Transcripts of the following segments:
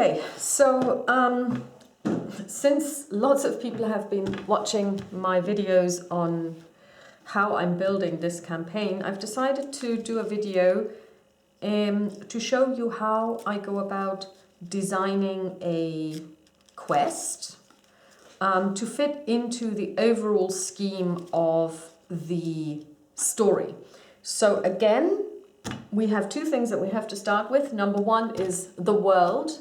Okay, so since lots of people have been watching my videos on how I'm building this campaign, I've decided to do a video to show you how I go about designing a quest to fit into the overall scheme of the story. So again, we have two things that we have to start with. Number one is the world.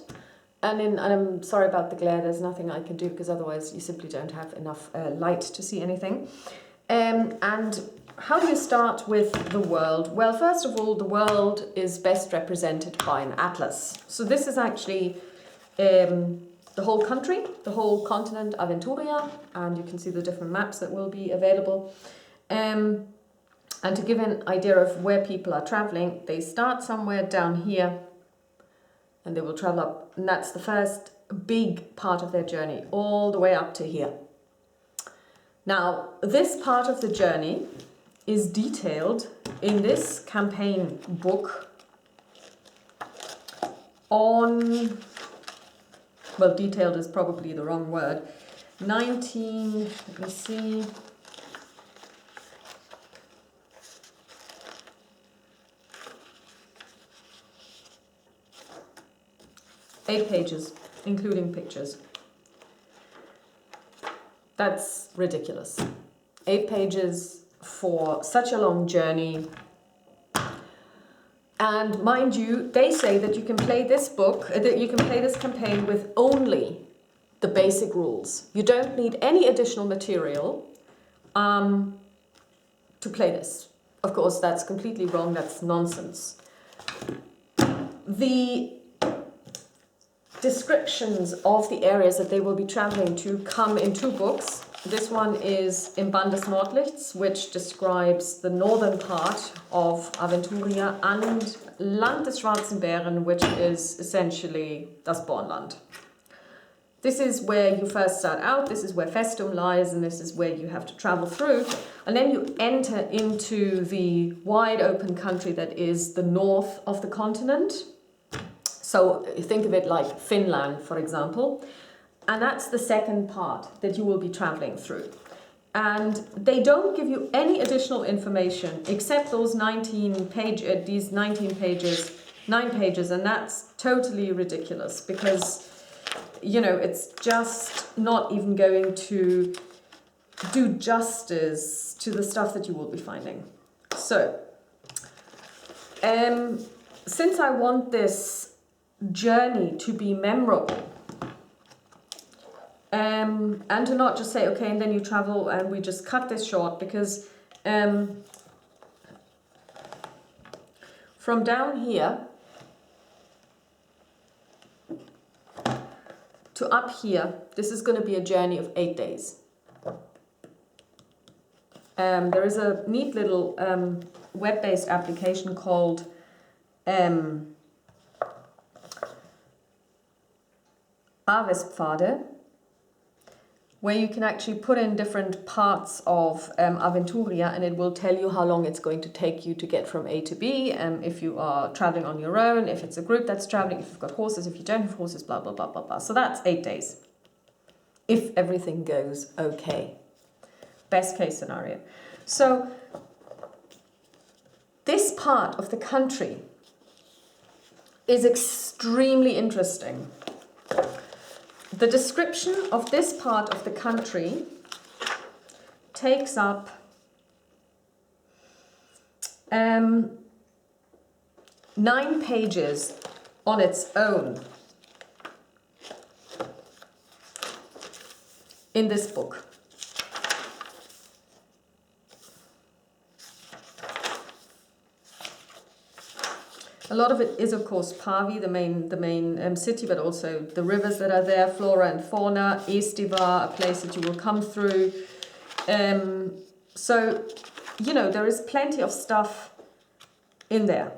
And I'm sorry about the glare, there's nothing I can do because otherwise you simply don't have enough light to see anything. And how do you start with the world? Well, first of all, the world is best represented by an atlas. So this is actually the whole country, the whole continent Aventuria, and you can see the different maps that will be available. And to give an idea of where people are traveling, they start somewhere down here and they will travel up, and that's the first big part of their journey, all the way up to here. Now, this part of the journey is detailed in this campaign book on, well, detailed is probably the wrong word, let me see, 8 pages, including pictures. That's ridiculous. 8 pages for such a long journey. And mind you, they say that you can play this book, that you can play this campaign with only the basic rules. You don't need any additional material to play this. Of course, that's completely wrong, that's nonsense. The descriptions of the areas that they will be traveling to come in 2 books. This one is Im Bann des Nordlichts, which describes the northern part of Aventuria, and Land des Schwarzen Bären, which is essentially das Bornland. This is where you first start out, this is where Festum lies, and this is where you have to travel through. And then you enter into the wide open country that is the north of the continent. So think of it like Finland, for example. And that's the second part that you will be traveling through. And they don't give you any additional information except those 9 pages, and that's totally ridiculous because, you know, it's just not even going to do justice to the stuff that you will be finding. So, since I want this journey to be memorable, and to not just say, okay, and then you travel and we just cut this short, because from down here to up here, this is going to be a journey of 8 days. There is a neat little web-based application called Avespfade, where you can actually put in different parts of Aventuria, and it will tell you how long it's going to take you to get from A to B, if you are traveling on your own, if it's a group that's traveling, if you've got horses, if you don't have horses, blah, blah, blah, blah, blah. So that's 8 days, if everything goes okay. Best case scenario. So this part of the country is extremely interesting. The description of this part of the country takes up 9 pages on its own in this book. A lot of it is, of course, Pavi, the main city, but also the rivers that are there, flora and fauna, Estiva, a place that you will come through. So, you know, there is plenty of stuff in there.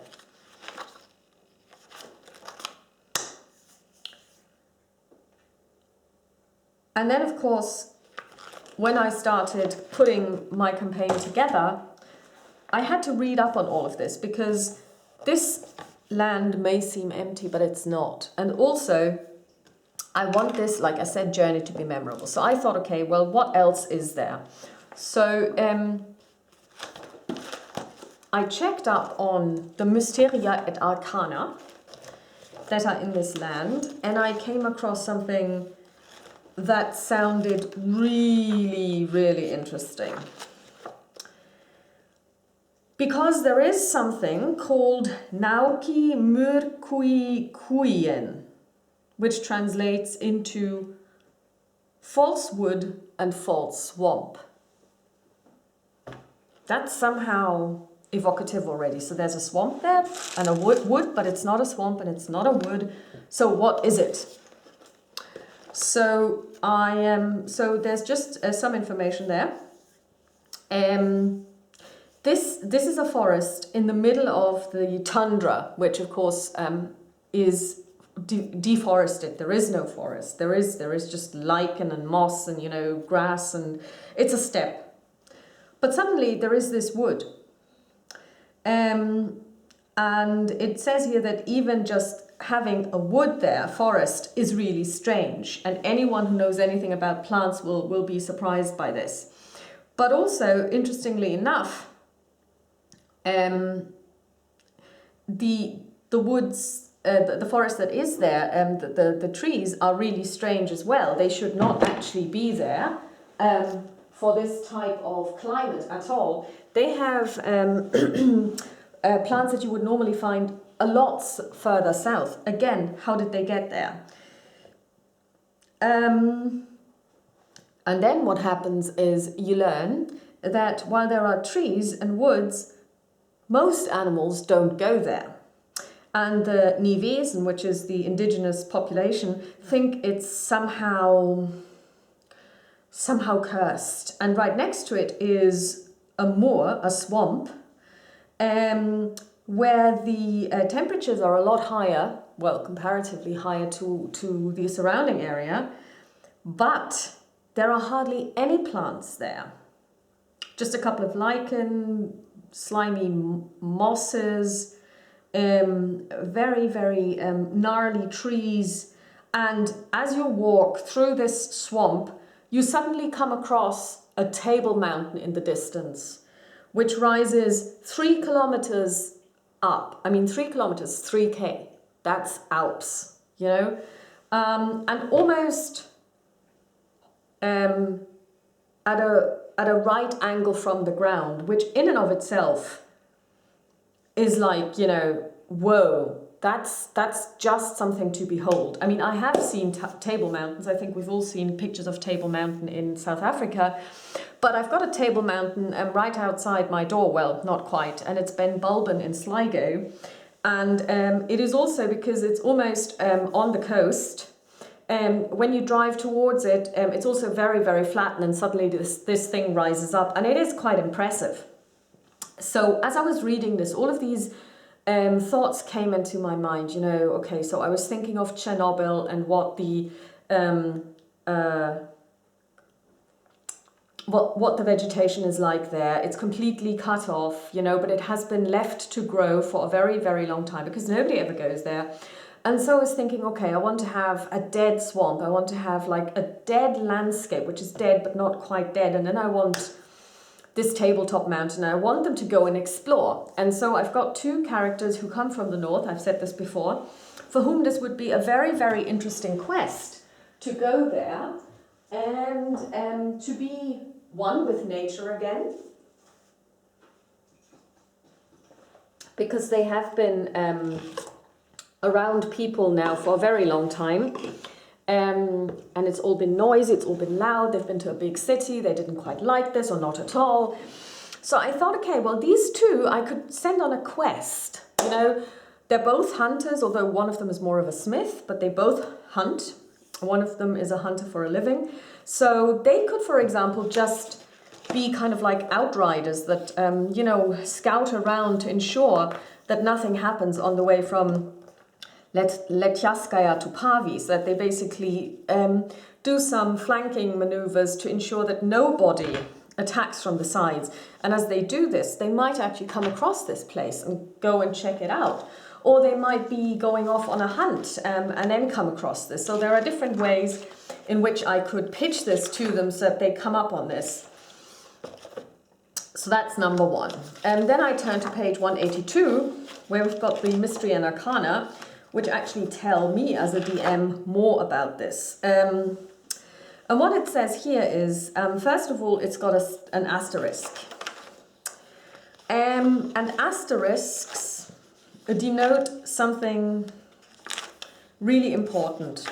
And then, of course, when I started putting my campaign together, I had to read up on all of this, because this land may seem empty, but it's not. And also, I want this, like I said, journey to be memorable. So I thought, okay, well, what else is there? So I checked up on the Mysteria et Arcana that are in this land, and I came across something that sounded really, really interesting. Because there is something called Nauki Myrkui Kuien, which translates into false wood and false swamp. That's somehow evocative already. So there's a swamp there and a wood, but it's not a swamp and it's not a wood. So what is it? So so there's just some information there. This is a forest in the middle of the tundra, which of course is deforested. There is no forest. There is just lichen and moss and, you know, grass, and it's a steppe. But suddenly there is this wood. And it says here that even just having a wood there, forest, is really strange. And anyone who knows anything about plants will be surprised by this. But also, interestingly enough, the woods, the forest that is there, the trees are really strange as well. They should not actually be there for this type of climate at all. They have plants that you would normally find a lot further south. Again, how did they get there? And then what happens is you learn that while there are trees and woods, most animals don't go there. And the Nivesen, which is the indigenous population, think it's somehow cursed. And right next to it is a moor, a swamp, where the temperatures are a lot higher, well, comparatively higher to the surrounding area, but there are hardly any plants there. Just a couple of lichen, slimy mosses, very, very gnarly trees. And as you walk through this swamp, you suddenly come across a table mountain in the distance, which rises 3 kilometers up. I mean, 3 kilometers, 3K. That's Alps, you know? And almost at a right angle from the ground, which in and of itself is like, you know, whoa, that's just something to behold. I mean, I have seen Table Mountains. I think we've all seen pictures of Table Mountain in South Africa. But I've got a Table Mountain right outside my door. Well, not quite. And it's Ben Bulben in Sligo. And it is also because it's almost on the coast. When you drive towards it, it's also very, very flat. And then suddenly this thing rises up. And it is quite impressive. So as I was reading this, all of these thoughts came into my mind, you know, okay, so I was thinking of Chernobyl and what the what the vegetation is like there. It's completely cut off, you know, but it has been left to grow for a very, very long time because nobody ever goes there. And so I was thinking, okay, I want to have a dead swamp. I want to have like a dead landscape, which is dead but not quite dead. And then I want this tabletop mountain. I want them to go and explore. And so I've got 2 characters who come from the north, I've said this before, for whom this would be a very, very interesting quest to go there and to be one with nature again. Because they have been around people now for a very long time. And it's all been noisy, it's all been loud, they've been to a big city, they didn't quite like this or not at all. So I thought, okay, well, these 2 I could send on a quest. You know, they're both hunters, although one of them is more of a smith, but they both hunt. One of them is a hunter for a living. So they could, for example, just be kind of like outriders that, you know, scout around to ensure that nothing happens on the way from Letyaskaya to Pavis, that they basically do some flanking maneuvers to ensure that nobody attacks from the sides. And as they do this, they might actually come across this place and go and check it out. or they might be going off on a hunt and then come across this. So there are different ways in which I could pitch this to them so that they come up on this. So that's number one. And then I turn to page 182, where we've got the Mystery and Arcana, which actually tell me as a DM more about this. And what it says here is, first of all, it's got an asterisk. And asterisks denote something really important.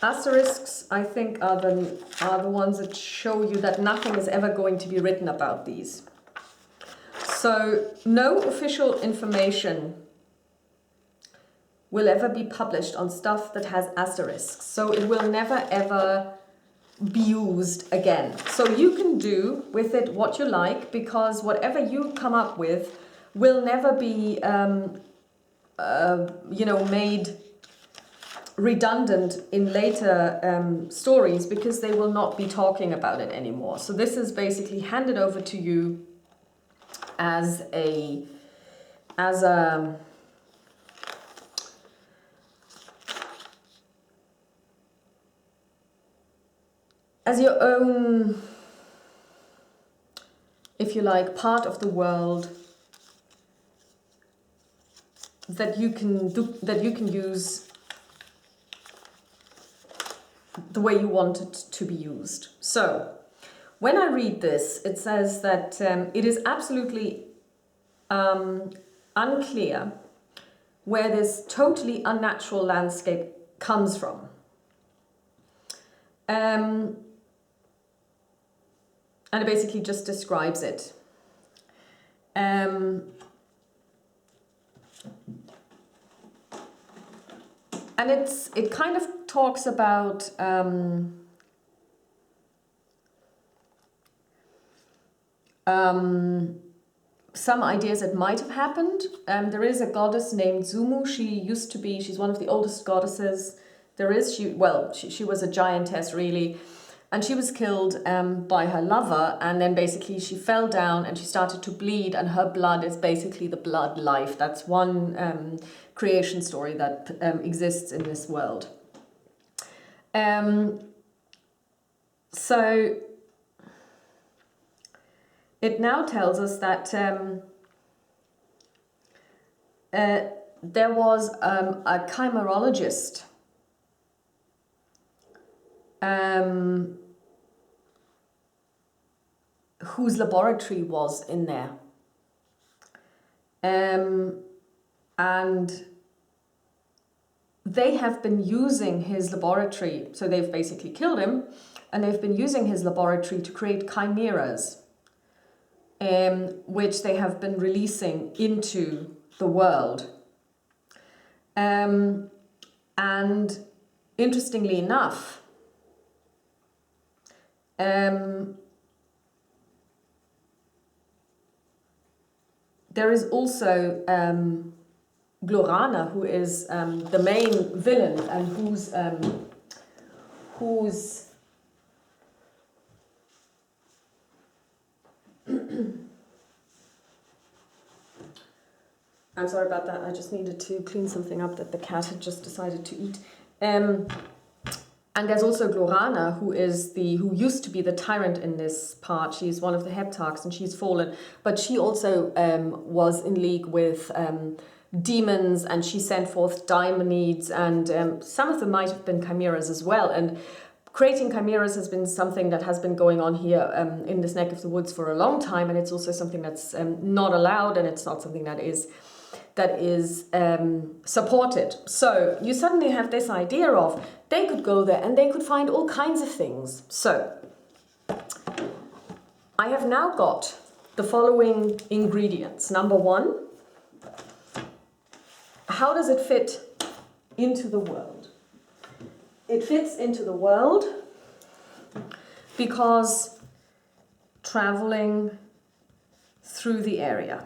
Asterisks, I think, are the ones that show you that nothing is ever going to be written about these. So no official information will ever be published on stuff that has asterisks. So it will never ever be used again. So you can do with it what you like, because whatever you come up with will never be made redundant in later stories, because they will not be talking about it anymore. So this is basically handed over to you as your own, if you like, part of the world that you can use the way you want it to be used. So when I read this, it says that it is absolutely unclear where this totally unnatural landscape comes from. And it basically just describes it. And it kind of talks about some ideas that might have happened. There is a goddess named Zumu. She's one of the oldest goddesses there is. She was a giantess, really. And she was killed by her lover, and then basically she fell down and she started to bleed, and her blood is basically the blood life. That's one creation story that exists in this world. So it now tells us that there was a chimerologist whose laboratory was in there. And they have been using his laboratory, so they've basically killed him, and they've been using his laboratory to create chimeras, which they have been releasing into the world. And interestingly enough, there is also Glorana, who is the main villain, and who's I'm sorry about that. I just needed to clean something up that the cat had just decided to eat. And there's also Glorana, who used to be the tyrant in this part. She's one of the heptarchs, and she's fallen. But she also was in league with demons, and she sent forth daimonids, and some of them might have been chimeras as well. And creating chimeras has been something that has been going on here in this neck of the woods for a long time, and it's also something that's not allowed, and it's not something that is supported. So you suddenly have this idea of they could go there and they could find all kinds of things. So I have now got the following ingredients. Number one, how does it fit into the world? It fits into the world because traveling through the area.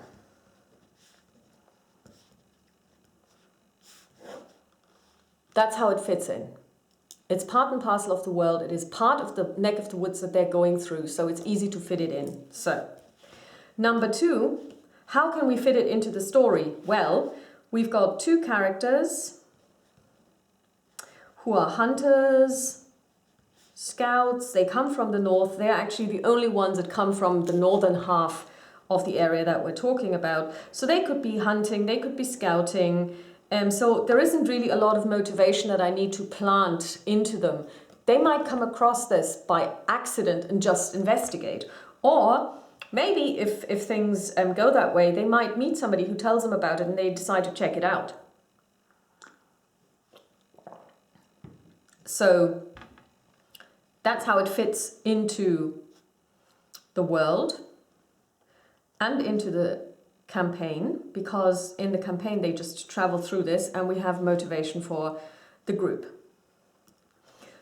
That's how it fits in. It's part and parcel of the world. It is part of the neck of the woods that they're going through, so it's easy to fit it in. So, number 2, how can we fit it into the story? Well, we've got 2 characters who are hunters, scouts. They come from the north. They're actually the only ones that come from the northern half of the area that we're talking about. So they could be hunting, they could be scouting. So there isn't really a lot of motivation that I need to plant into them. They might come across this by accident and just investigate. Or maybe if things go that way, they might meet somebody who tells them about it and they decide to check it out. So that's how it fits into the world and into the campaign, because in the campaign they just travel through this and we have motivation for the group.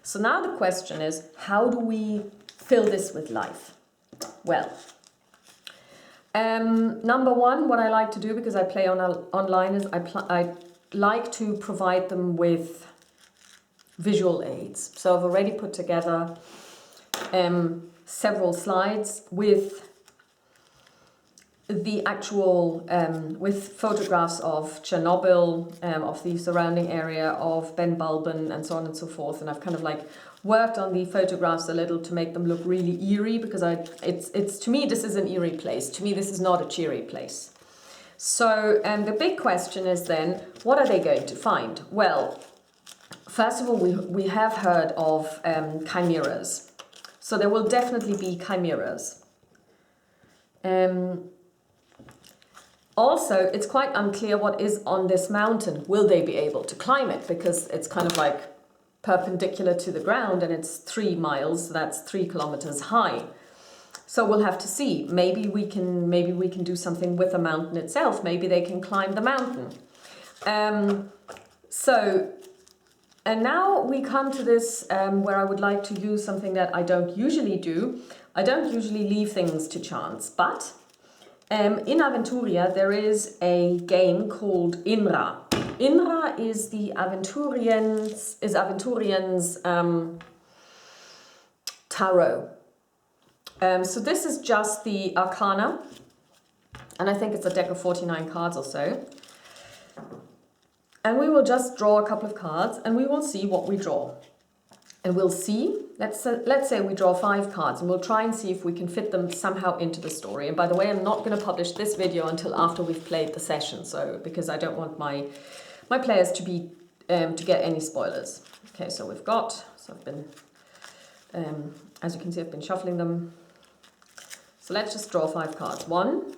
So now the question is, how do we fill this with life? Well, number 1, what I like to do, because I play online, is I like to provide them with visual aids. So I've already put together several slides with the actual, with photographs of Chernobyl, of the surrounding area, of Ben Bulben, and so on and so forth. And I've kind of like worked on the photographs a little to make them look really eerie, because it's to me, this is an eerie place. To me, this is not a cheery place. So the big question is then, what are they going to find? Well, first of all, we have heard of chimeras. So there will definitely be chimeras. Also, it's quite unclear what is on this mountain. Will they be able to climb it? Because it's kind of like perpendicular to the ground and it's 3 miles, so that's 3 kilometers high. So we'll have to see. Maybe we can do something with the mountain itself. Maybe they can climb the mountain. And now we come to this where I would like to use something that I don't usually do. I don't usually leave things to chance, but in Aventuria there is a game called INRA. INRA is the Aventurians tarot. So this is just the arcana, and I think it's a deck of 49 cards or so. And we will just draw a couple of cards and we will see what we draw. And we'll see, let's say we draw 5 cards, and we'll try and see if we can fit them somehow into the story. And by the way, I'm not going to publish this video until after we've played the session, so because I don't want my players to be to get any spoilers. Okay, so we've got, so I've been, as you can see, I've been shuffling them. So let's just draw 5 cards. 1.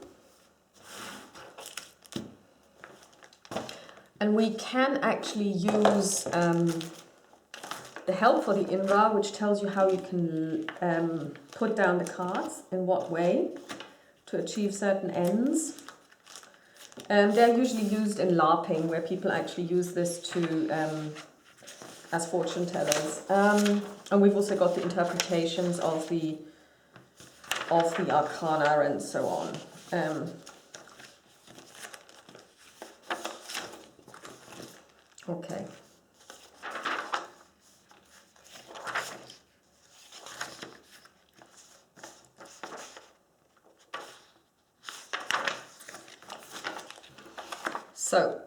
And we can actually use the help for the INRA, which tells you how you can put down the cards, in what way, to achieve certain ends. They're usually used in LARPing, where people actually use this to as fortune tellers. And we've also got the interpretations of the arcana and so on. Okay. So,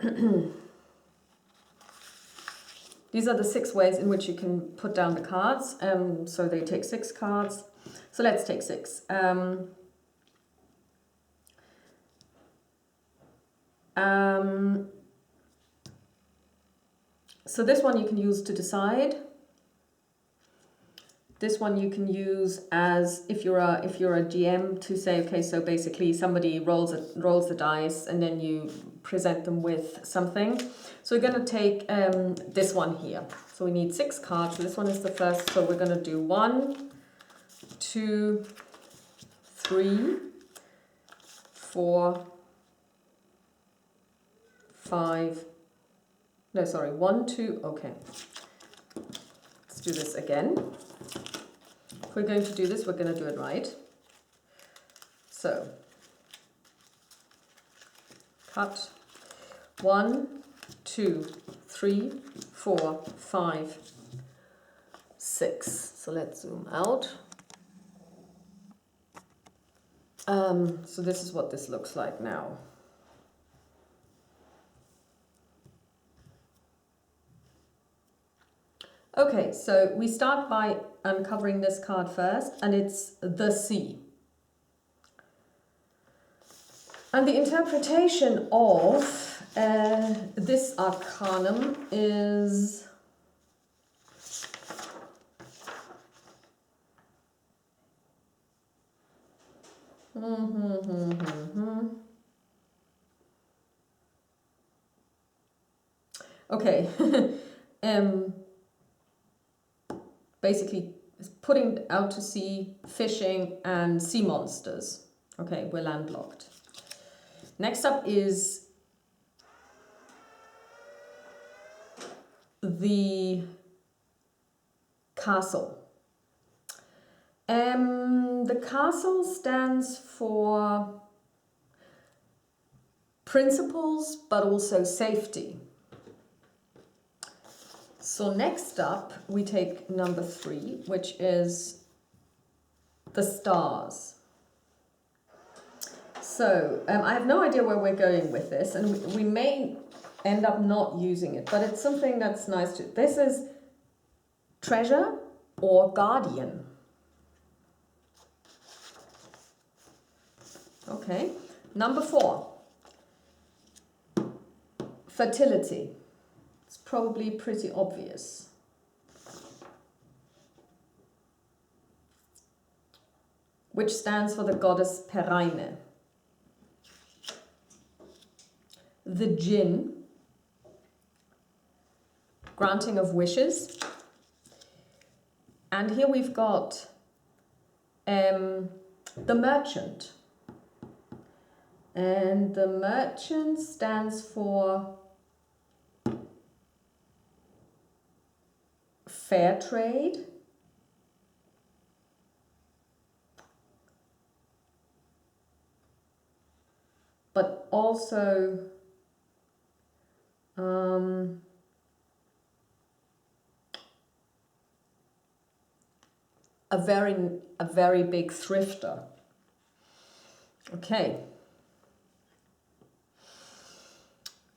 these are the 6 ways in which you can put down the cards. So they take 6 cards. So let's take 6. So this one you can use to decide. This one you can use as, if you're a GM, to say, okay, so basically somebody rolls the dice and then you present them with something. So we're going to take this one here. So we need 6 cards. So this one is the first. So we're going to do 1, 2, 3, 4, 5. No, sorry, 1, 2. Okay. Let's do this again. If we're going to do this, we're going to do it right. So, cut. 1, 2, 3, 4, 5, 6. So let's zoom out. So this is what this looks like now. Okay, so we start by uncovering this card first, and it's the Sea. And the interpretation of this arcanum is okay. Basically, putting out to sea, fishing, and sea monsters. Okay, we're landlocked. Next up is the castle. The castle stands for principles, but also safety. So next up, we take number 3, which is the stars. So I have no idea where we're going with this, and we may end up not using it, but it's something that's nice to. This is treasure or guardian. Okay, number 4, fertility. It's probably pretty obvious. Which stands for the goddess Pereine. The djinn, granting of wishes. And here we've got the merchant. And the merchant stands for fair trade. But also a very big thrifter. Okay.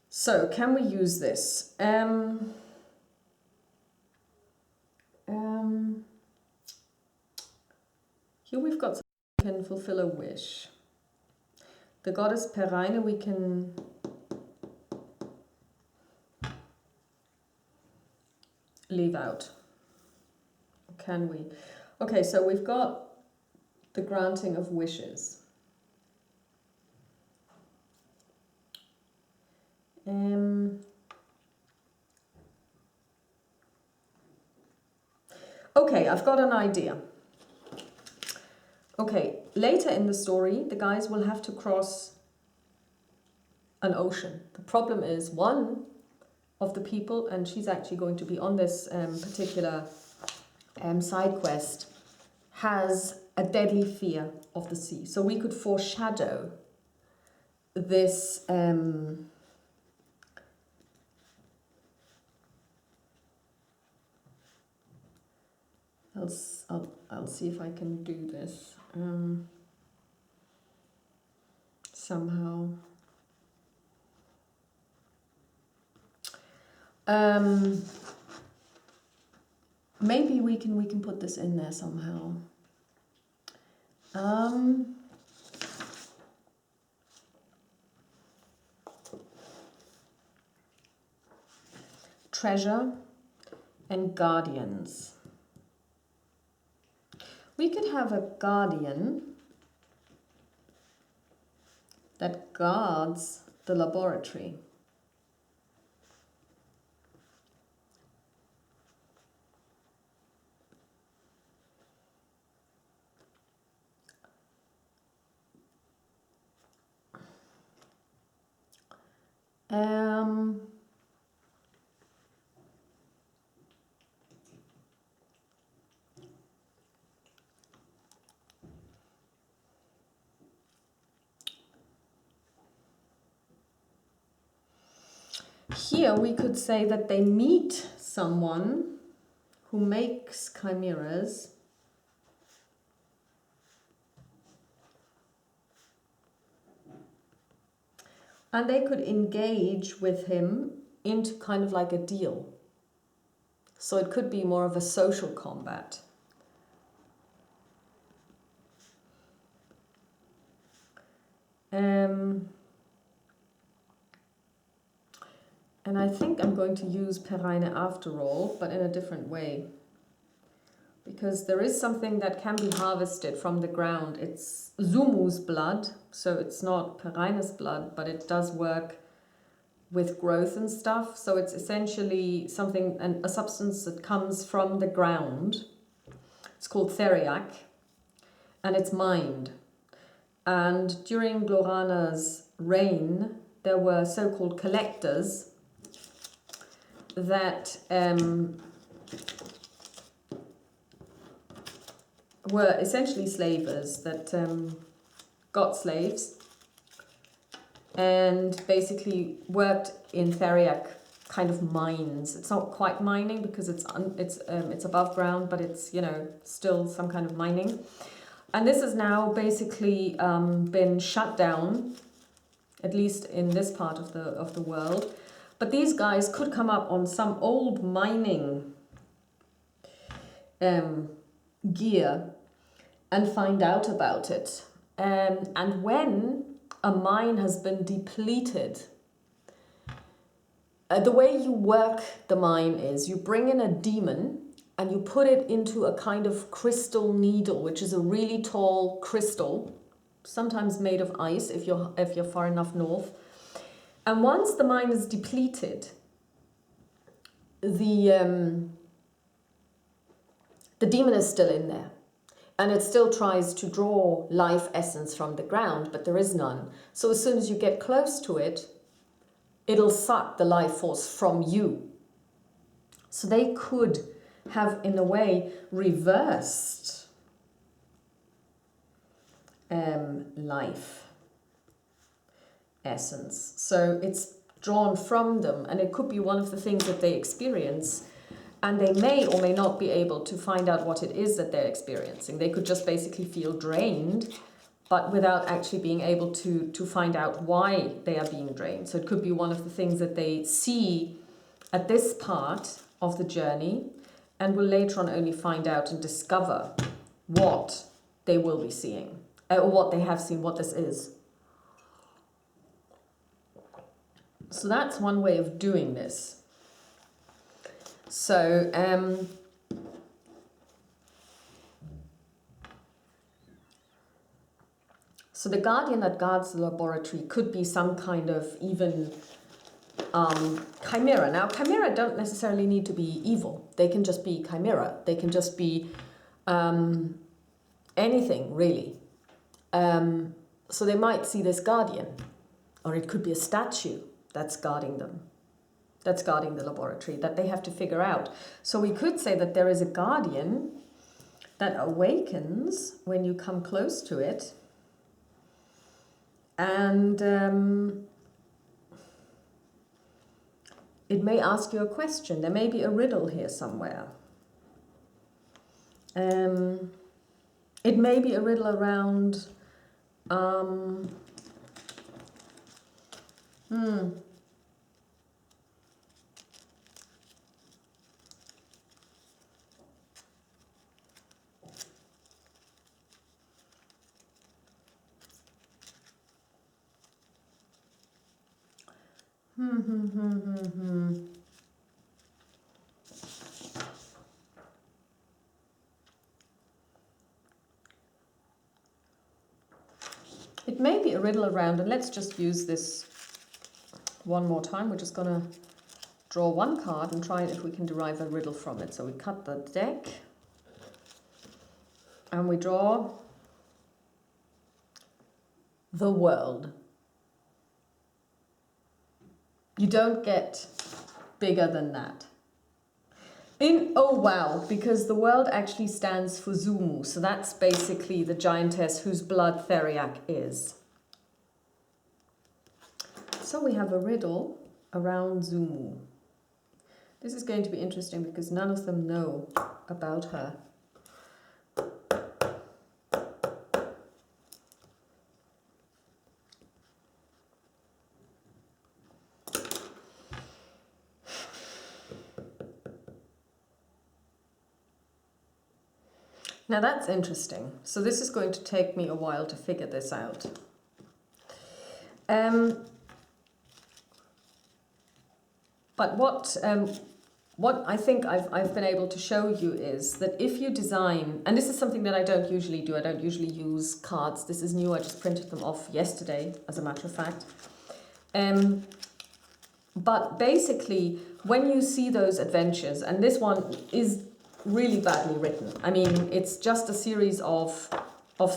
So can we use this? Here we've got someone who can fulfill a wish. The goddess Pereine we can leave out. Can we? Okay, so we've got the granting of wishes. Okay, I've got an idea. Okay, later in the story, the guys will have to cross an ocean. The problem is one of the people, and she's actually going to be on this particular side quest, has a deadly fear of the sea. So we could foreshadow this I'll see if I can do this somehow. Maybe we can put this in there somehow. Treasure and guardians. We could have a guardian that guards the laboratory. Here we could say that they meet someone who makes chimeras and they could engage with him into kind of like a deal. So it could be more of a social combat. And I think I'm going to use Pereine after all, but in a different way. Because there is something that can be harvested from the ground. It's Zumu's blood, so it's not Pereine's blood, but it does work with growth and stuff. So it's essentially something, a substance that comes from the ground. It's called theriac, and it's mined. And during Glorana's reign, there were so-called collectors that were essentially slavers that got slaves and basically worked in theriac kind of mines. It's not quite mining because it's above ground, but it's, you know, still some kind of mining. And this has now basically been shut down, at least in this part of the world. But these guys could come up on some old mining gear and find out about it. And when a mine has been depleted, the way you work the mine is you bring in a demon and you put it into a kind of crystal needle, which is a really tall crystal, sometimes made of ice if you're far enough north. And once the mine is depleted, the demon is still in there. And it still tries to draw life essence from the ground, but there is none. So as soon as you get close to it, it'll suck the life force from you. So they could have, in a way, reversed life essence. So it's drawn from them, and it could be one of the things that they experience. And they may or may not be able to find out what it is that they're experiencing. They could just basically feel drained, but without actually being able to find out why they are being drained. So it could be one of the things that they see at this part of the journey and will later on only find out and discover what they will be seeing, or what they have seen, what this is. So that's one way of doing this. So, so the guardian that guards the laboratory could be some kind of even chimera. Now, chimera don't necessarily need to be evil. They can just be chimera. They can just be anything, really. So they might see this guardian, or it could be a statue that's guarding them. That's guarding the laboratory, that they have to figure out. So we could say that there is a guardian that awakens when you come close to it. And it may ask you a question. There may be a riddle here somewhere. It may be a riddle around... It may be a riddle around, and let's just use this one more time. We're just going to draw one card and try if we can derive a riddle from it. So we cut the deck and we draw the world. You don't get bigger than that. Oh wow, because the world actually stands for Zumu, so that's basically the giantess whose blood theriac is. So we have a riddle around Zumu. This is going to be interesting because none of them know about her. Now that's interesting. So this is going to take me a while to figure this out. But what I think I've been able to show you is that if you design, and this is something that I don't usually do, I don't usually use cards. This is new, I just printed them off yesterday, as a matter of fact. But basically, when you see those adventures, and this one is really badly written. I mean, it's just a series of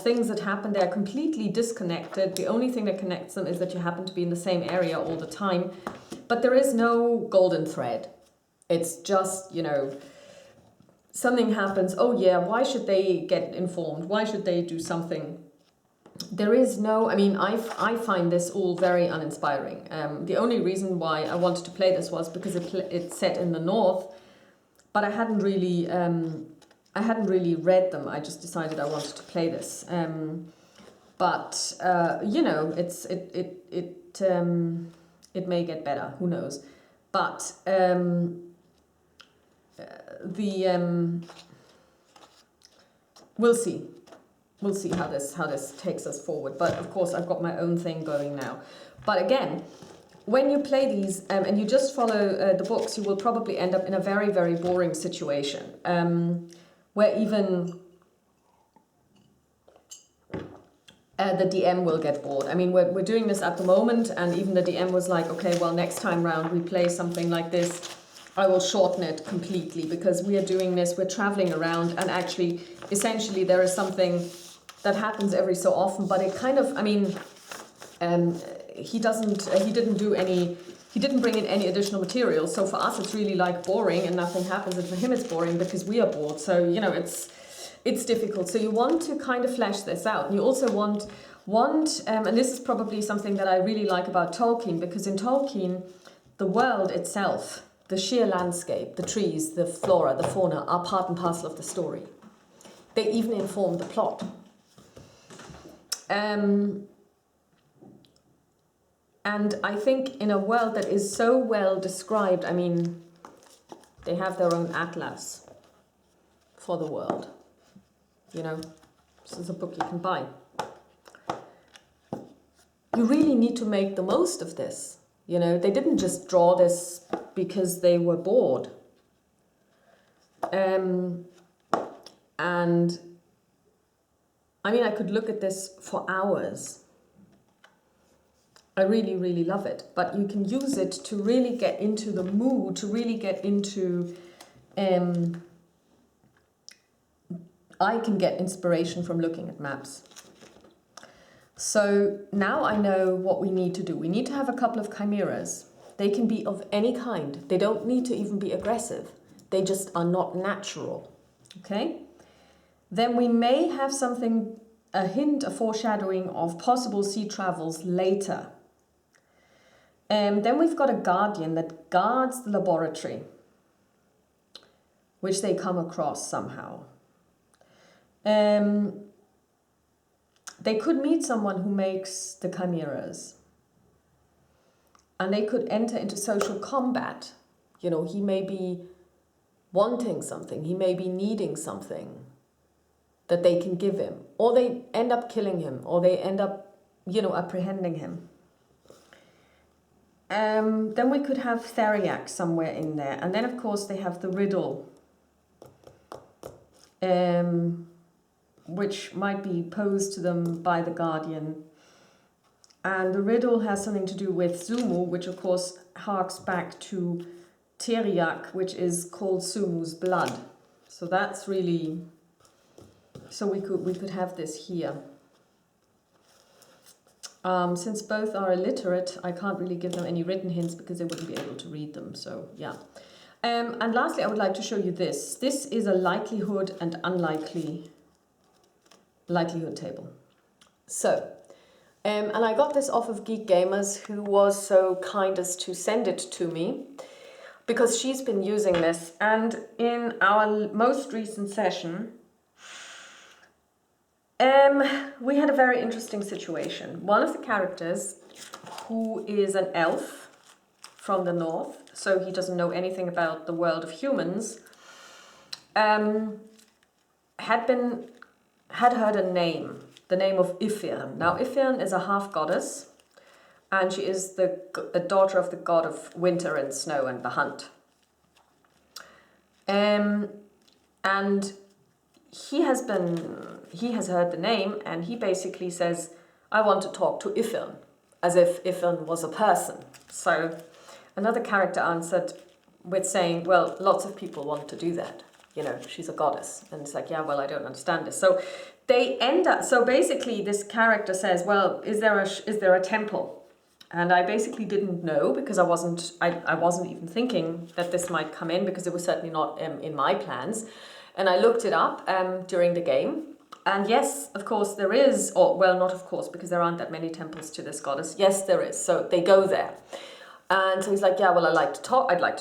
things that happen. They're completely disconnected. The only thing that connects them is that you happen to be in the same area all the time. But there is no golden thread. It's just, you know, something happens. Oh yeah, why should they get informed? Why should they do something? There is no, I mean, I find this all very uninspiring. The only reason why I wanted to play this was because it's set in the north, but I hadn't really read them. I just decided I wanted to play this. But you know, it may get better. Who knows? But we'll see. We'll see how this takes us forward. But of course, I've got my own thing going now. But again, when you play these and you just follow the books, you will probably end up in a very, very boring situation where even the DM will get bored. I mean, we're doing this at the moment, and even the DM was like, okay, well, next time round we play something like this, I will shorten it completely because we are doing this, we're traveling around, and actually, essentially, there is something that happens every so often, but it kind of, I mean, he didn't bring in any additional material, so for us it's really like boring and nothing happens, and for him it's boring because we are bored, so, you know, it's difficult. So you want to kind of flesh this out. And you also want and this is probably something that I really like about Tolkien, because in Tolkien, the world itself, the sheer landscape, the trees, the flora, the fauna are part and parcel of the story. They even inform the plot. And I think in a world that is so well described, I mean, they have their own atlas for the world. You know, this is a book you can buy. You really need to make the most of this. You know, they didn't just draw this because they were bored. And I mean, I could look at this for hours. I really, really love it. But you can use it to really get into the mood, to really get into... I can get inspiration from looking at maps. So now I know what we need to do. We need to have a couple of chimeras. They can be of any kind. They don't need to even be aggressive. They just are not natural. Okay? Then we may have something, a hint, a foreshadowing of possible sea travels later. Then we've got a guardian that guards the laboratory, which they come across somehow. They could meet someone who makes the chimeras, and they could enter into social combat. You know, he may be wanting something, he may be needing something that they can give him, or they end up killing him, or they end up, you know, apprehending him. Then we could have Theriac somewhere in there, and then of course they have the riddle, which might be posed to them by the Guardian. And the riddle has something to do with Sumu, which of course harks back to Teriak, which is called Sumu's blood. So that's really... So we could have this here. Since both are illiterate, I can't really give them any written hints because they wouldn't be able to read them. So yeah. And lastly, I would like to show you this. This is a likelihood and unlikely likelihood table. So, and I got this off of Geek Gamers, who was so kind as to send it to me. because she's been using this. And in our most recent session, we had a very interesting situation. One of the characters, who is an elf from the north, so he doesn't know anything about the world of humans, had heard a name, the name of Ifirn. Now Ifirn is a half goddess, and she is the daughter of the god of winter and snow and the hunt. And he has heard the name, and he basically says, I want to talk to Ifirn, as if Ifirn was a person. So another character answered with saying, well, lots of people want to do that. You know, she's a goddess. And it's like, yeah, well, I don't understand this. So they end up, so basically this character says, well, is there a temple? And I basically didn't know, because I wasn't even thinking that this might come in, because it was certainly not in my plans. And I looked it up during the game. And yes, of course there is, or well, not of course, because there aren't that many temples to this goddess. Yes, there is. So they go there. And so he's like, yeah, well, I'd like to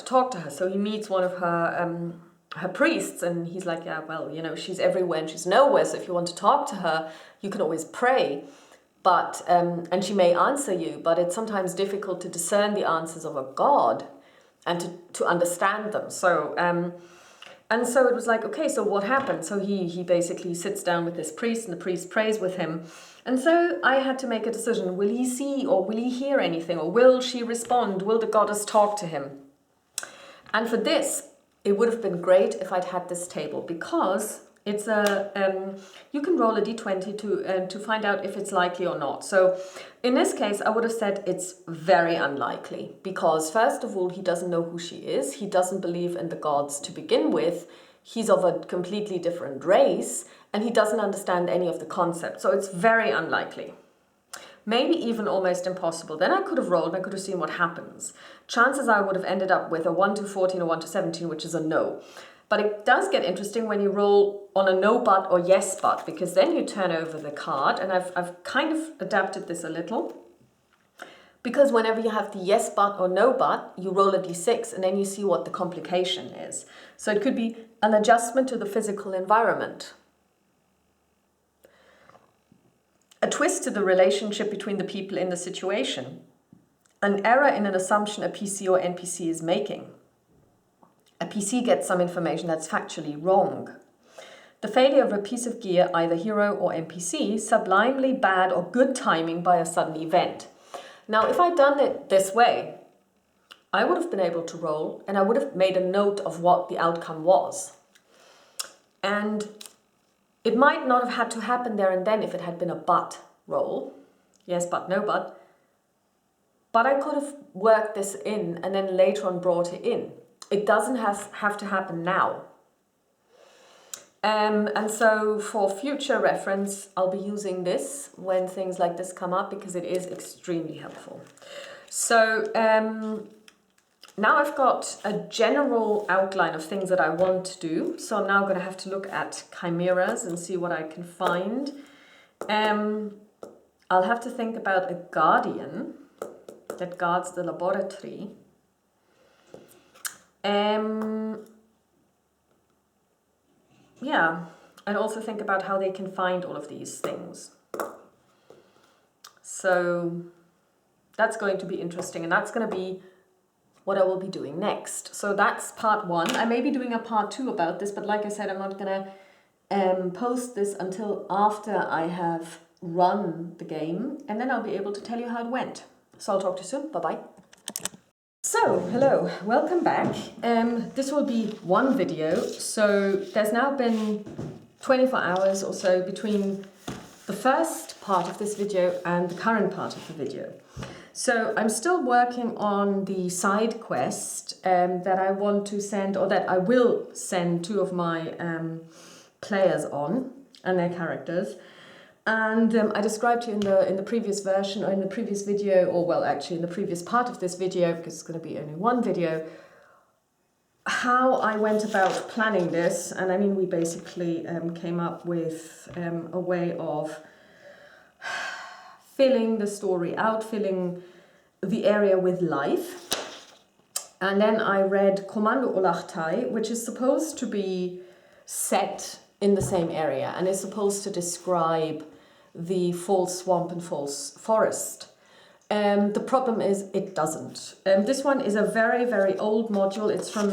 talk to her. So he meets one of her priests, and he's like, yeah, well, you know, she's everywhere and she's nowhere. So if you want to talk to her, you can always pray. But, and she may answer you, but it's sometimes difficult to discern the answers of a god and to understand them. So, and so it was like, okay, so what happened? So he basically sits down with this priest, and the priest prays with him. And so I had to make a decision. Will he see or will he hear anything? Or will she respond? Will the goddess talk to him? And for this, it would have been great if I'd had this table, because it's you can roll a d20 to find out if it's likely or not. So in this case, I would have said it's very unlikely, because first of all, he doesn't know who she is. He doesn't believe in the gods to begin with. He's of a completely different race, and he doesn't understand any of the concepts. So it's very unlikely. Maybe even almost impossible. Then I could have rolled and I could have seen what happens. Chances I would have ended up with a 1 to 14 or 1 to 17, which is a no. But it does get interesting when you roll on a no but or yes but, because then you turn over the card, and I've kind of adapted this a little. Because whenever you have the yes but or no but, you roll a d6 and then you see what the complication is. So it could be an adjustment to the physical environment, a twist to the relationship between the people in the situation, an error in an assumption a PC or NPC is making. A PC gets some information that's factually wrong. The failure of a piece of gear, either hero or NPC, sublimely bad or good timing by a sudden event. Now, if I'd done it this way, I would have been able to roll, and I would have made a note of what the outcome was. And it might not have had to happen there and then if it had been a but roll. Yes, but, no but. But I could have worked this in and then later on brought it in. It doesn't have to happen now. And so for future reference, I'll be using this when things like this come up, because it is extremely helpful. So now I've got a general outline of things that I want to do. So I'm now going to have to look at chimeras and see what I can find. I'll have to think about a guardian that guards the laboratory. Yeah, and also think about how they can find all of these things. So that's going to be interesting, and that's going to be what I will be doing next. So that's part 1. I may be doing a part 2 about this, but like I said, I'm not going to post this until after I have run the game, and then I'll be able to tell you how it went. So I'll talk to you soon. Bye-bye. So, hello, welcome back. This will be one video. So there's now been 24 hours or so between the first part of this video and the current part of the video. So I'm still working on the side quest that I want to send, or that I will send 2 of my players on and their characters. And I described to you in the previous version, or in the previous video, or well, actually in the previous part of this video, because it's going to be only one video, how I went about planning this. And I mean, we basically came up with a way of filling the story out, filling the area with life. And then I read Kommando Olachtei, which is supposed to be set in the same area and is supposed to describe the false swamp and false forest. The problem is it doesn't. This one is a very, very old module. It's from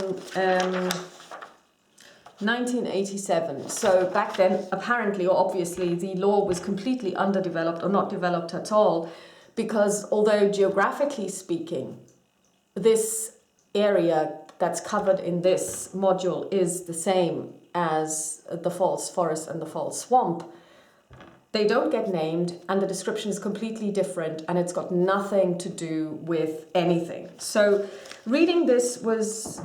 1987. So back then, apparently or obviously, the lore was completely underdeveloped or not developed at all, because although geographically speaking, this area that's covered in this module is the same as the false forest and the false swamp, they don't get named and the description is completely different and it's got nothing to do with anything. So reading this was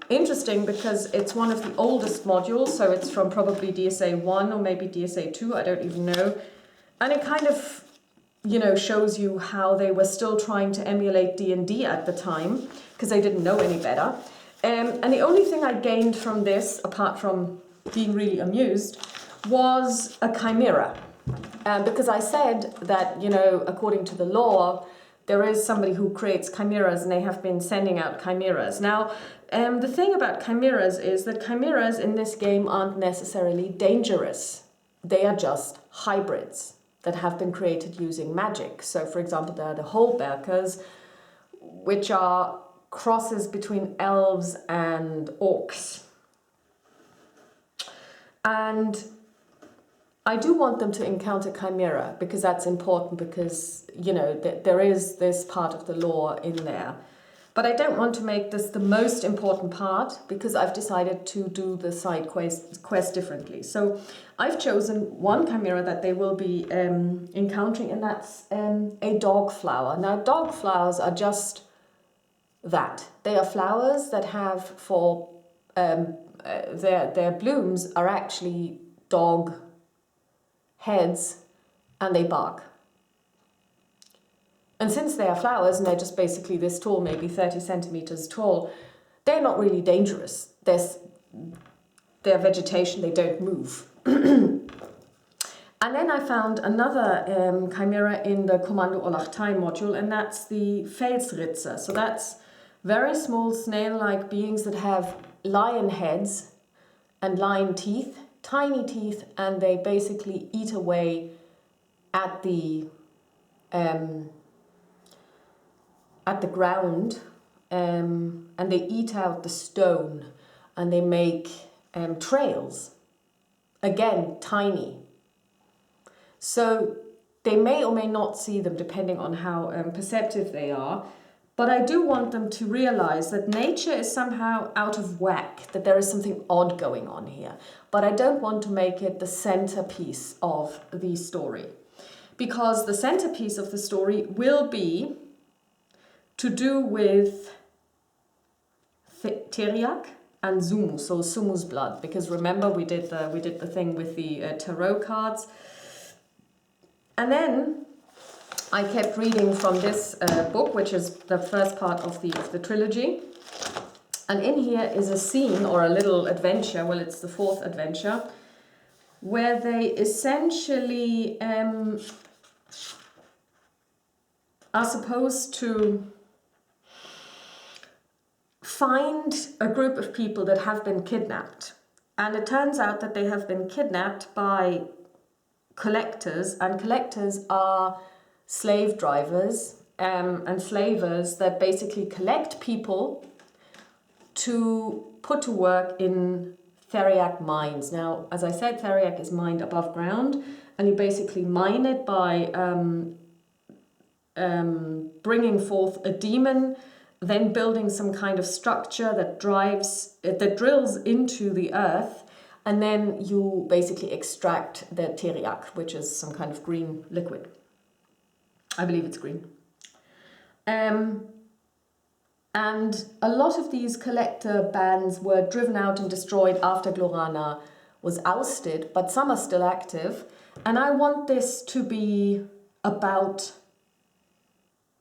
interesting because it's one of the oldest modules, so it's from probably DSA 1 or maybe DSA 2, I don't even know. And it kind of, shows you how they were still trying to emulate D&D at the time because they didn't know any better. And the only thing I gained from this, apart from being really amused, was a chimera. Because I said that, according to the lore, there is somebody who creates chimeras and they have been sending out chimeras. Now, the thing about chimeras is that chimeras in this game aren't necessarily dangerous. They are just hybrids that have been created using magic. So, for example, there are the Holberkers, which are crosses between elves and orcs. And I do want them to encounter chimera because that's important because, there is this part of the lore in there. But I don't want to make this the most important part because I've decided to do the side quest differently. So I've chosen one chimera that they will be encountering, and that's a dog flower. Now, dog flowers are just that. They are flowers that have their blooms are actually dog heads and they bark. And since they are flowers and they're just basically this tall, maybe 30 centimeters tall, they're not really dangerous. They're vegetation, they don't move. And then I found another chimera in the Kommando Olachtei module, and that's the Felsritzer. So that's very small snail-like beings that have lion heads and lion teeth, tiny teeth, and they basically eat away at the ground, and they eat out the stone, and they make trails. Again, tiny. So they may or may not see them depending on how perceptive they are. But I do want them to realize that nature is somehow out of whack, that there is something odd going on here. But I don't want to make it the centerpiece of the story, because the centerpiece of the story will be to do with Teriak and Sumu, so Sumu's blood. Because remember, we did the thing with the tarot cards, and then I kept reading from this book, which is the first part of the trilogy. And in here is a scene or a little adventure, well, it's the fourth adventure, where they essentially are supposed to find a group of people that have been kidnapped. And it turns out that they have been kidnapped by collectors, and collectors are slave drivers and slavers that basically collect people to put to work in Theriac mines. Now, as I said, Theriac is mined above ground, and you basically mine it by bringing forth a demon, then building some kind of structure that drills into the earth, and then you basically extract the Teriac, which is some kind of green liquid. I believe it's green. And a lot of these collector bands were driven out and destroyed after Glorana was ousted, but some are still active. And I want this to be about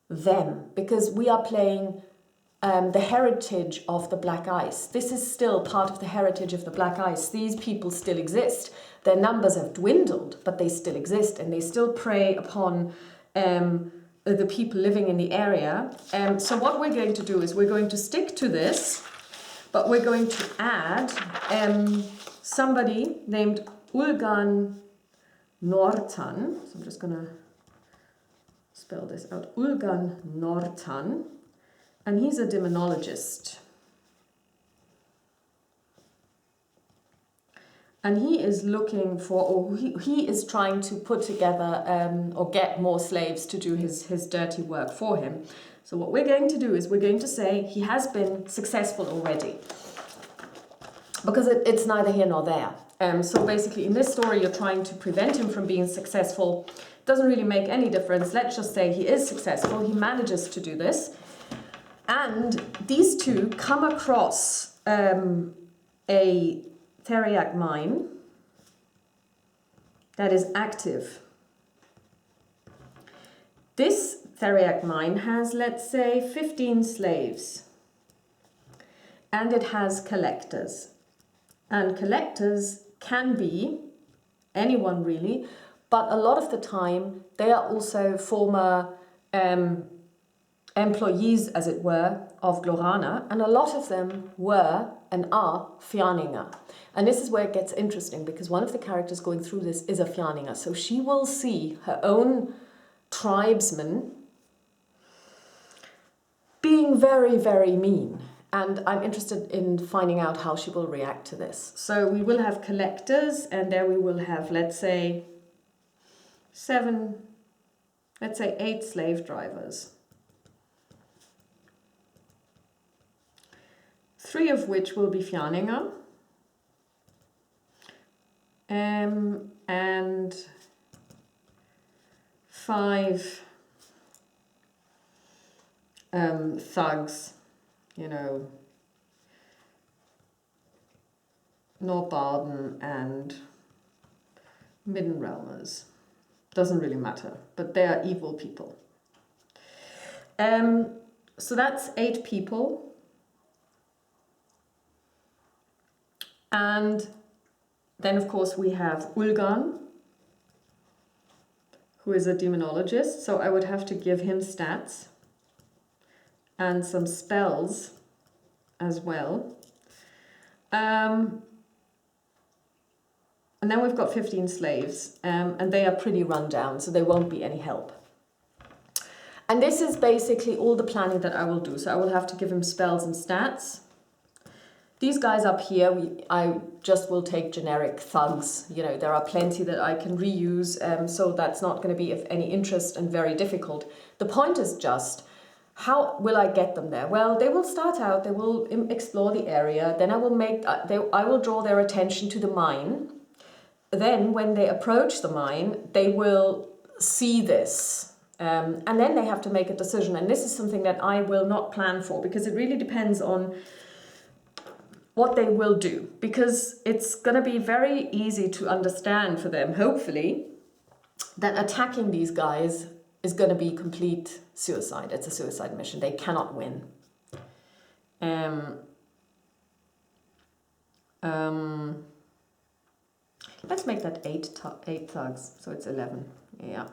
them, because we are playing the heritage of the Black Ice. This is still part of the heritage of the Black Ice. These people still exist. Their numbers have dwindled, but they still exist, and they still prey upon the people living in the area. So what we're going to do is we're going to stick to this, but we're going to add somebody named Ulgan Nortan. So I'm just going to spell this out. Ulgan Nortan. And he's a demonologist. And he is looking for, or he is trying to put together or get more slaves to do his dirty work for him. So what we're going to do is we're going to say he has been successful already. Because it's neither here nor there. So basically in this story you're trying to prevent him from being successful. Doesn't really make any difference. Let's just say he is successful. He manages to do this. And these two come across a Theriac mine that is active. This Theriac mine has, let's say, 15 slaves. And it has collectors. And collectors can be anyone really, but a lot of the time they are also former employees, as it were, of Glorana, and a lot of them were and are Fjarninger. And this is where it gets interesting, because one of the characters going through this is a Fjarninger, so she will see her own tribesmen being very, very mean. And I'm interested in finding out how she will react to this. So we will have collectors, and there we will have, let's say, 8 slave drivers. 3 of which will be Fjarninger. And 5 thugs. You know, Norbaden and Middenrealmers. Doesn't really matter, but they are evil people. So that's 8 people. And then, of course, we have Ulgan, who is a demonologist. So I would have to give him stats and some spells as well. And then we've got 15 slaves, and they are pretty run down, so they won't be any help. And this is basically all the planning that I will do. So I will have to give him spells and stats. These guys up here, I just will take generic thugs. You know, there are plenty that I can reuse, so that's not going to be of any interest and very difficult. The point is just, how will I get them there? Well, they will start out, they will explore the area, then I will draw their attention to the mine. Then when they approach the mine, they will see this. And then they have to make a decision. And this is something that I will not plan for, because it really depends on what they will do. Because it's going to be very easy to understand for them, hopefully, that attacking these guys is going to be complete suicide. It's a suicide mission. They cannot win. Let's make that 8 thugs, so it's 11. Yeah.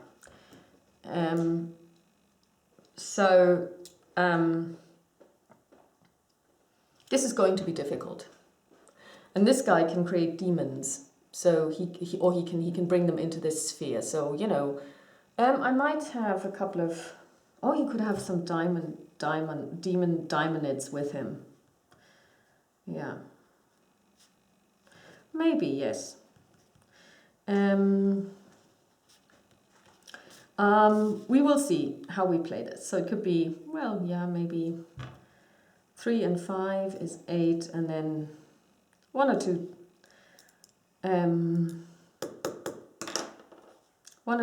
This is going to be difficult. And this guy can create demons, so he can bring them into this sphere. So, you know, I might have a couple of, he could have some demon daimonids with him. Yeah. Maybe, yes. We will see how we play this. So it could be, well, yeah, maybe 3 and 5 is 8, and then 1 or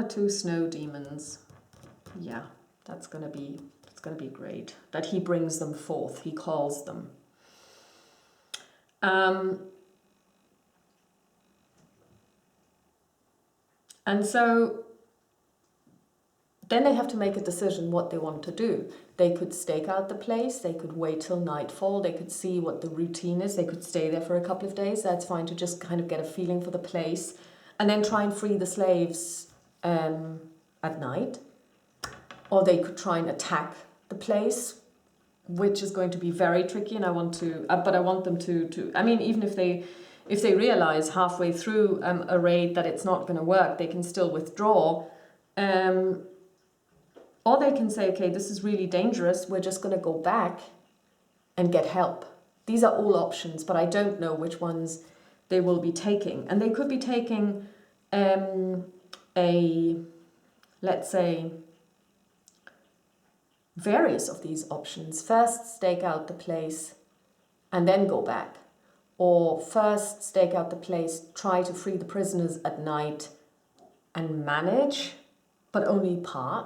2 snow demons. Yeah, that's gonna be great. That he brings them forth, he calls them. And so then they have to make a decision what they want to do. They could stake out the place, they could wait till nightfall, they could see what the routine is, they could stay there for a couple of days, that's fine, to just kind of get a feeling for the place, and then try and free the slaves at night. or they could try and attack the place, which is going to be very tricky. And I want to, but I want them to. I mean, even if they realize halfway through a raid that it's not going to work, they can still withdraw. Or they can say, okay, this is really dangerous. We're just going to go back and get help. These are all options, but I don't know which ones they will be taking. And they could be taking let's say, various of these options. First, stake out the place and then go back. Or first, stake out the place, try to free the prisoners at night and manage, but only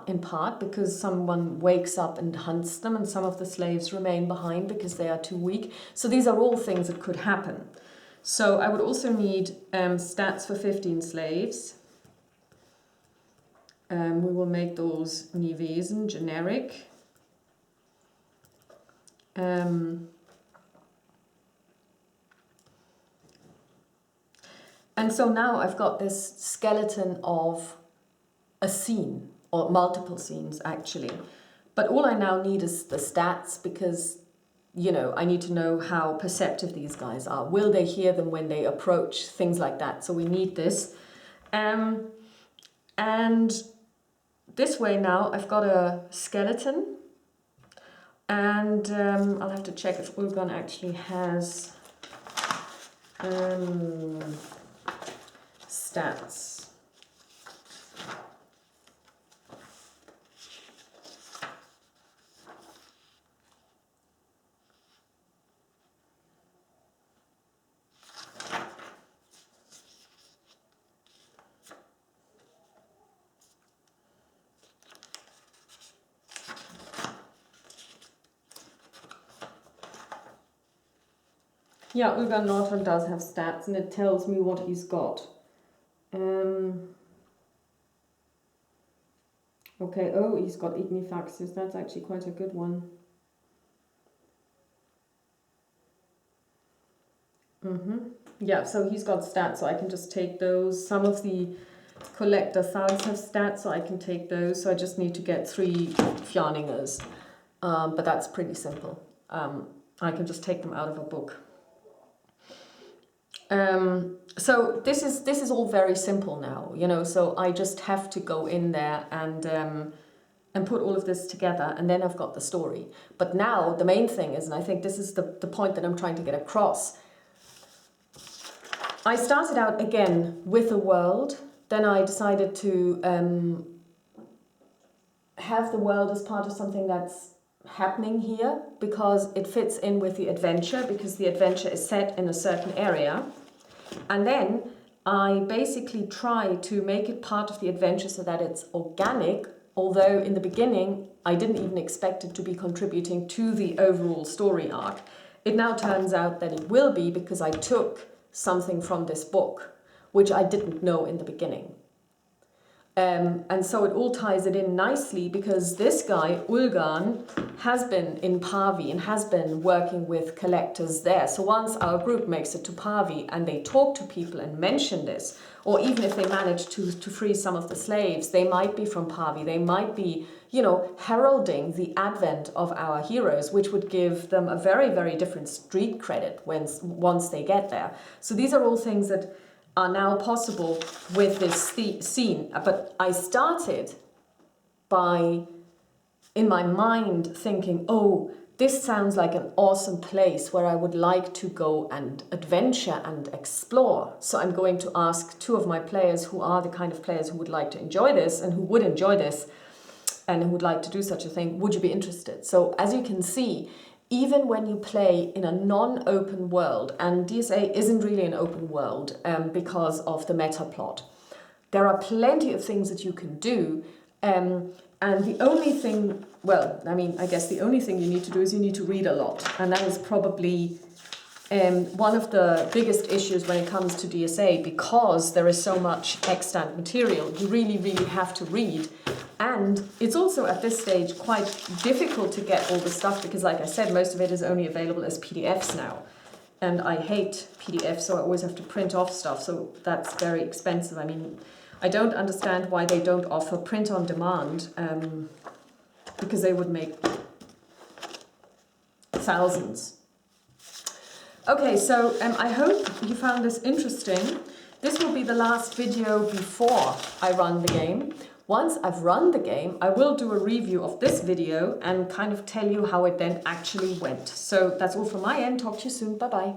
in part, because someone wakes up and hunts them and some of the slaves remain behind because they are too weak. So these are all things that could happen. So I would also need stats for 15 slaves. We will make those Nivesen generic. And so now I've got this skeleton of a scene, or multiple scenes actually. But all I now need is the stats, because, you know, I need to know how perceptive these guys are. Will they hear them when they approach? Things like that. So we need this. And this way now I've got a skeleton. And I'll have to check if Ulgan actually has stats. Yeah, Ulgan Norton does have stats, and it tells me what he's got. Okay, oh, he's got Ignifaxis. That's actually quite a good one. Yeah, so he's got stats, so I can just take those. Some of the collector thugs have stats, so I can take those. So I just need to get 3 Fjarningers. But that's pretty simple. I can just take them out of a book. So this is all very simple now, you know, so I just have to go in there and put all of this together, and then I've got the story. But now the main thing is, and I think this is the point that I'm trying to get across, I started out again with a world, then I decided to have the world as part of something that's happening here, because it fits in with the adventure, because the adventure is set in a certain area. And then I basically try to make it part of the adventure so that it's organic, although in the beginning I didn't even expect it to be contributing to the overall story arc. It now turns out that it will be, because I took something from this book, which I didn't know in the beginning. And so it all ties it in nicely, because this guy, Ulgan, has been in Parvi and has been working with collectors there. So once our group makes it to Parvi and they talk to people and mention this, or even if they manage to free some of the slaves, they might be from Parvi, they might be, you know, heralding the advent of our heroes, which would give them a very, very different street credit once they get there. So these are all things that are now possible with this scene. But I started by, in my mind, thinking, oh, this sounds like an awesome place where I would like to go and adventure and explore. So I'm going to ask 2 of my players, who are the kind of players who would like to enjoy this and who would enjoy this and who would like to do such a thing, would you be interested? So as you can see, even when you play in a non-open world, and DSA isn't really an open world because of the meta plot, there are plenty of things that you can do, and the only thing, well, I mean, I guess the only thing you need to do is you need to read a lot, and that is probably one of the biggest issues when it comes to DSA, because there is so much extant material. You really, really have to read. And it's also at this stage quite difficult to get all the stuff, because like I said, most of it is only available as PDFs now. And I hate PDFs, so I always have to print off stuff, so that's very expensive. I mean, I don't understand why they don't offer print on demand. because they would make thousands. Okay, so I hope you found this interesting. This will be the last video before I run the game. Once I've run the game, I will do a review of this video and kind of tell you how it then actually went. So that's all from my end. Talk to you soon. Bye-bye.